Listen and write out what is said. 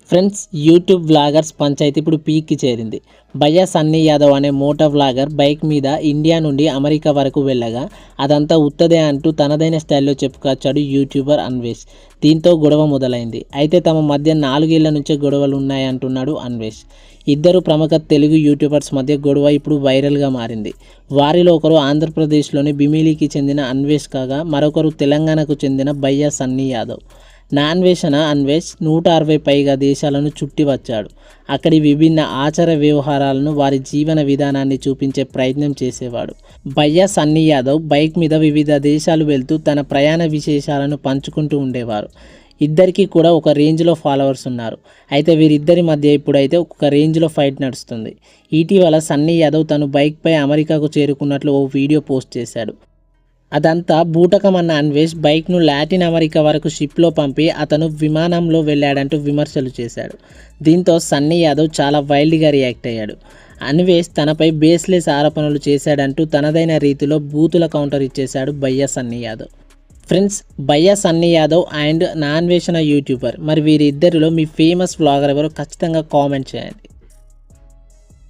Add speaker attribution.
Speaker 1: Friends, YouTube vloggers panchayat ఇప్పుడు పీక్కి చేరింది. భయ్యా సన్నీ యాదవ్ అనే మోటో వ్లాగర్ బైక్ మీద ఇండియా నుండి అమెరికా వరకు వెళ్ళగా అదంతా ఉత్తదే అంటూ తనదైన స్టైల్లో చెప్పుకొచ్చాడు యూట్యూబర్ అన్వేష్. దీంతో గొడవ మొదలైంది. అయితే తమ మధ్య 4 ఏళ్ల నుంచే గొడవలు ఉన్నాయంటున్నాడు అన్వేష్. ఇద్దరు ప్రముఖ తెలుగు యూట్యూబర్స్ మధ్య గొడవ ఇప్పుడు వైరల్గా మారింది. వారిలో ఒకరు ఆంధ్రప్రదేశ్లోని బిమిలీకి చెందిన అన్వేష్ కాగా మరొకరు తెలంగాణకు చెందిన భయ్యా సన్నీ యాదవ్. నా అన్వేషణ అన్వేష్ 160 పైగా దేశాలను చుట్టి వచ్చాడు. అక్కడి విభిన్న ఆచార వ్యవహారాలను, వారి జీవన విధానాన్ని చూపించే ప్రయత్నం చేసేవాడు. భయ్యా సన్నీ యాదవ్ బైక్ మీద వివిధ దేశాలు వెళ్తూ తన ప్రయాణ విశేషాలను పంచుకుంటూ ఉండేవారు. ఇద్దరికీ కూడా ఒక రేంజ్లో ఫాలోవర్స్ ఉన్నారు. అయితే వీరిద్దరి మధ్య ఇప్పుడైతే ఒక రేంజ్లో ఫైట్ నడుస్తుంది. ఇటీవల సన్నీ యాదవ్ తను బైక్పై అమెరికాకు చేరుకున్నట్లు ఓ వీడియో పోస్ట్ చేశాడు. అదంతా బూటకమన్న అన్వేష్ బైక్ను లాటిన్ అమెరికా వరకు షిప్లో పంపి అతను విమానంలో వెళ్ళాడంటూ విమర్శలు చేశాడు. దీంతో సన్నీ యాదవ్ చాలా వైల్డ్గా రియాక్ట్ అయ్యాడు. అన్వేష్ తనపై బేస్లెస్ ఆరోపణలు చేశాడంటూ తనదైన రీతిలో బూతుల కౌంటర్ ఇచ్చేశాడు భయ్యా సన్నీ యాదవ్. ఫ్రెండ్స్, భయ్యా సన్నీ యాదవ్ అండ్ నా అన్వేషణ యూట్యూబర్, మరి వీరిద్దరిలో మీ ఫేమస్ వ్లాగర్ ఎవరో ఖచ్చితంగా కామెంట్ చేయండి.